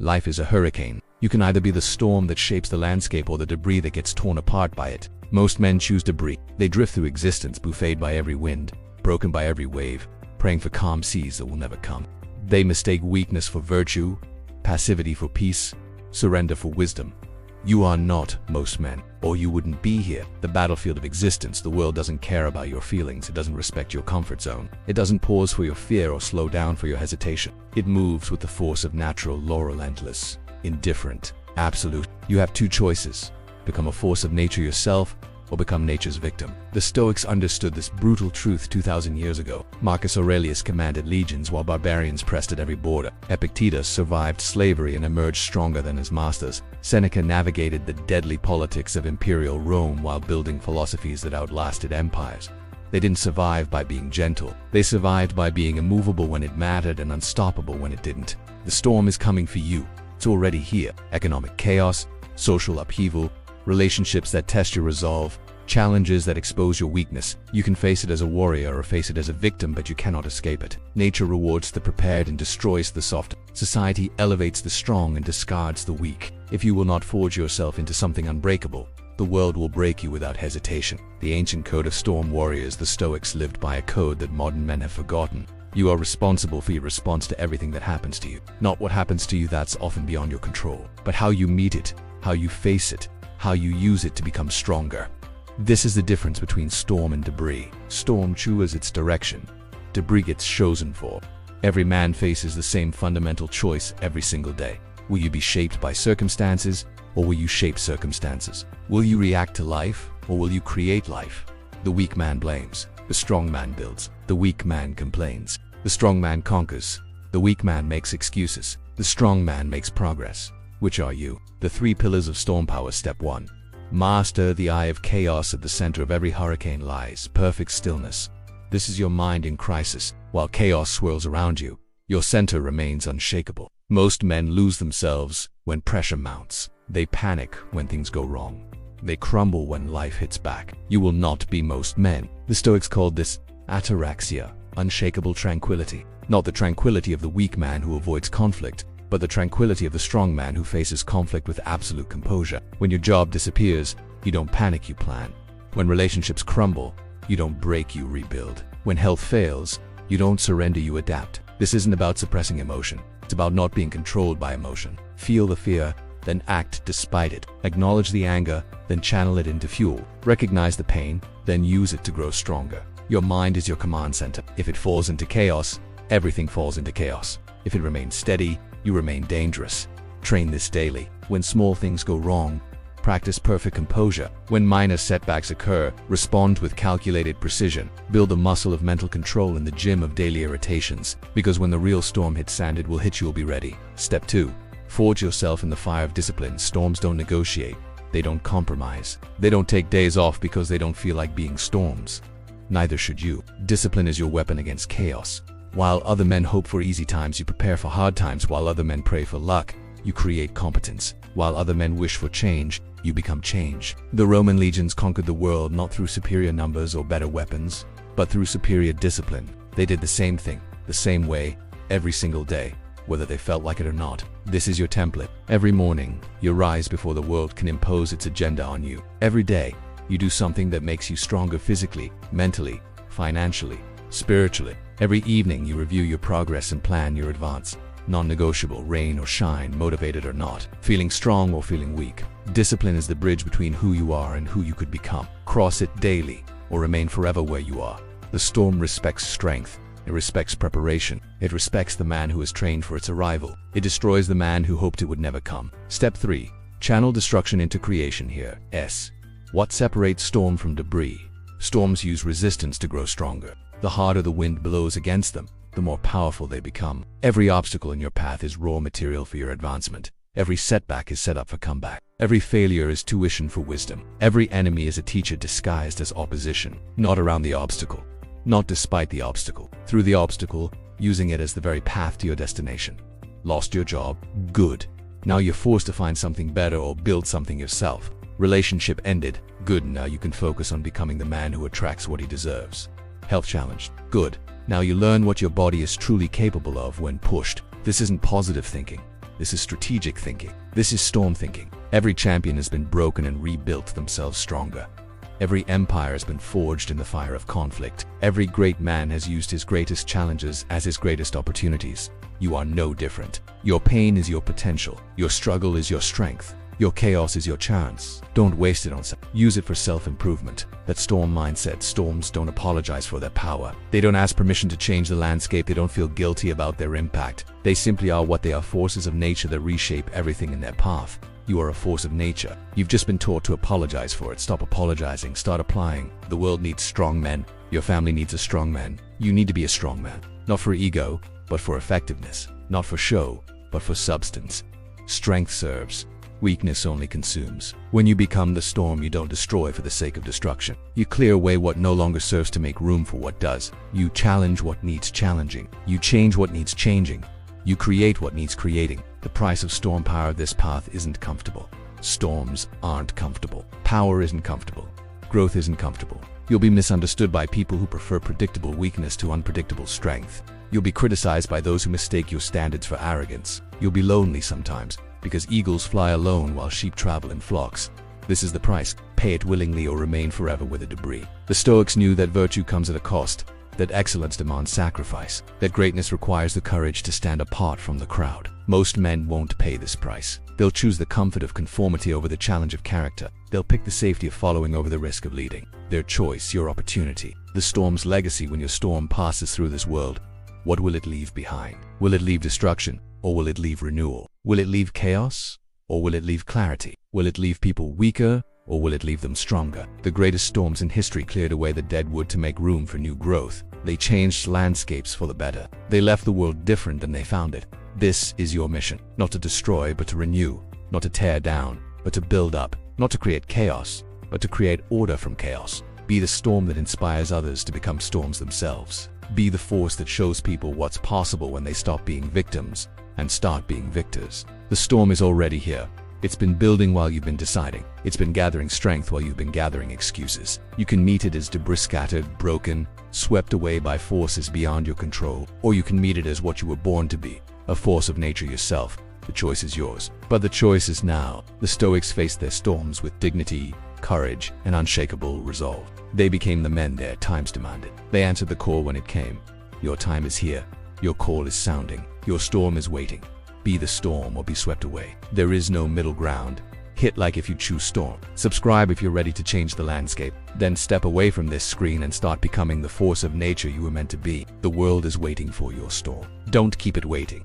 Life is a hurricane. You can either be the storm that shapes the landscape or the debris that gets torn apart by it. Most men choose debris. They drift through existence, buffeted by every wind, broken by every wave, praying for calm seas that will never come. They mistake weakness for virtue, passivity for peace, surrender for wisdom. You are not most men, or you wouldn't be here. The battlefield of existence. The world doesn't care about your feelings. It doesn't respect your comfort zone. It doesn't pause for your fear or slow down for your hesitation. It moves with the force of natural law, relentless, indifferent, absolute. You have two choices: become a force of nature yourself, or become nature's victim. The Stoics understood this brutal truth 2,000 years ago. Marcus Aurelius commanded legions while barbarians pressed at every border. Epictetus survived slavery and emerged stronger than his masters. Seneca navigated the deadly politics of imperial Rome while building philosophies that outlasted empires. They didn't survive by being gentle. They survived by being immovable when it mattered and unstoppable when it didn't. The storm is coming for you. It's already here. Economic chaos, social upheaval, relationships that test your resolve, challenges that expose your weakness. You can face it as a warrior or face it as a victim, but you cannot escape it. Nature rewards the prepared and destroys the soft. Society elevates the strong and discards the weak. If you will not forge yourself into something unbreakable, the world will break you without hesitation. The ancient code of storm warriors, the Stoics, lived by a code that modern men have forgotten. You are responsible for your response to everything that happens to you. Not what happens to you, that's often beyond your control, but how you meet it, how you face it, how you use it to become stronger. This is the difference between storm and debris. Storm chooses its direction. Debris gets chosen for. Every man faces the same fundamental choice every single day. Will you be shaped by circumstances, or will you shape circumstances? Will you react to life, or will you create life? The weak man blames. The strong man builds. The weak man complains. The strong man conquers. The weak man makes excuses. The strong man makes progress. Which are you? The 3 pillars of storm power. Step 1. Master the eye of chaos. At the center of every hurricane lies perfect stillness. This is your mind in crisis. While chaos swirls around you, your center remains unshakable. Most men lose themselves when pressure mounts. They panic when things go wrong. They crumble when life hits back. You will not be most men. The Stoics called this ataraxia, unshakable tranquility. Not the tranquility of the weak man who avoids conflict, but the tranquility of the strong man who faces conflict with absolute composure. When your job disappears, you don't panic, you plan. When relationships crumble, you don't break, you rebuild. When health fails, you don't surrender, you adapt. This isn't about suppressing emotion. It's about not being controlled by emotion. Feel the fear, then act despite it. Acknowledge the anger, then channel it into fuel. Recognize the pain, then use it to grow stronger. Your mind is your command center. If it falls into chaos, everything falls into chaos. If it remains steady, you remain dangerous. Train this daily. When small things go wrong, practice perfect composure. When minor setbacks occur, respond with calculated precision. Build the muscle of mental control in the gym of daily irritations, because when the real storm hits sand, it will hit, you'll be ready. Step 2. Forge yourself in the fire of discipline. Storms don't negotiate. They don't compromise. They don't take days off because they don't feel like being storms. Neither should you. Discipline is your weapon against chaos. While other men hope for easy times, you prepare for hard times. While other men pray for luck, you create competence. While other men wish for change, you become change. The Roman legions conquered the world not through superior numbers or better weapons, but through superior discipline. They did the same thing, the same way, every single day, whether they felt like it or not. This is your template. Every morning, you rise before the world can impose its agenda on you. Every day, you do something that makes you stronger physically, mentally, financially, spiritually. Every evening, you review your progress and plan your advance. Non-negotiable, rain or shine, motivated or not, feeling strong or feeling weak. Discipline is the bridge between who you are and who you could become. Cross it daily or remain forever where you are. The storm respects strength. It respects preparation. It respects the man who is trained for its arrival. It destroys the man who hoped it would never come. Step 3. Channel destruction into creation. Here. S. What separates storm from debris? Storms use resistance to grow stronger. The harder the wind blows against them, the more powerful they become. Every obstacle in your path is raw material for your advancement. Every setback is set up for comeback. Every failure is tuition for wisdom. Every enemy is a teacher disguised as opposition. Not around the obstacle, not despite the obstacle. Through the obstacle, using it as the very path to your destination. Lost your job? Good. Now you're forced to find something better or build something yourself. Relationship ended? Good. Now you can focus on becoming the man who attracts what he deserves. Health challenged? Good. Now you learn what your body is truly capable of when pushed. This isn't positive thinking. This is strategic thinking. This is storm thinking. Every champion has been broken and rebuilt themselves stronger. Every empire has been forged in the fire of conflict. Every great man has used his greatest challenges as his greatest opportunities. You are no different. Your pain is your potential. Your struggle is your strength. Your chaos is your chance. Don't waste it on self. Use it for self-improvement. That storm mindset. Storms don't apologize for their power. They don't ask permission to change the landscape. They don't feel guilty about their impact. They simply are what they are, forces of nature that reshape everything in their path. You are a force of nature. You've just been taught to apologize for it. Stop apologizing. Start applying. The world needs strong men. Your family needs a strong man. You need to be a strong man. Not for ego, but for effectiveness. Not for show, but for substance. Strength serves. Weakness only consumes. When you become the storm, you don't destroy for the sake of destruction. You clear away what no longer serves to make room for what does. You challenge what needs challenging. You change what needs changing. You create what needs creating. The price of storm power of this path isn't comfortable. Storms aren't comfortable. Power isn't comfortable. Growth isn't comfortable. You'll be misunderstood by people who prefer predictable weakness to unpredictable strength. You'll be criticized by those who mistake your standards for arrogance. You'll be lonely sometimes, because eagles fly alone while sheep travel in flocks. This is the price. Pay it willingly or remain forever with the debris. The Stoics knew that virtue comes at a cost, that excellence demands sacrifice, that greatness requires the courage to stand apart from the crowd. Most men won't pay this price. They'll choose the comfort of conformity over the challenge of character. They'll pick the safety of following over the risk of leading. Their choice, your opportunity. The storm's legacy when your storm passes through this world. What will it leave behind? Will it leave destruction, or will it leave renewal? Will it leave chaos, or will it leave clarity? Will it leave people weaker, or will it leave them stronger? The greatest storms in history cleared away the dead wood to make room for new growth. They changed landscapes for the better. They left the world different than they found it. This is your mission. Not to destroy, but to renew. Not to tear down, but to build up. Not to create chaos, but to create order from chaos. Be the storm that inspires others to become storms themselves. Be the force that shows people what's possible when they stop being victims and start being victors. The storm is already here. It's been building while you've been deciding. It's been gathering strength while you've been gathering excuses. You can meet it as debris scattered, broken, swept away by forces beyond your control, or you can meet it as what you were born to be, a force of nature yourself. The choice is yours. But the choice is now. The Stoics faced their storms with dignity, courage, and unshakable resolve. They became the men their times demanded. They answered the call when it came. Your time is here. Your call is sounding. Your storm is waiting. Be the storm or be swept away. There is no middle ground. Hit like if you choose storm. Subscribe if you're ready to change the landscape. Then step away from this screen and start becoming the force of nature you were meant to be. The world is waiting for your storm. Don't keep it waiting.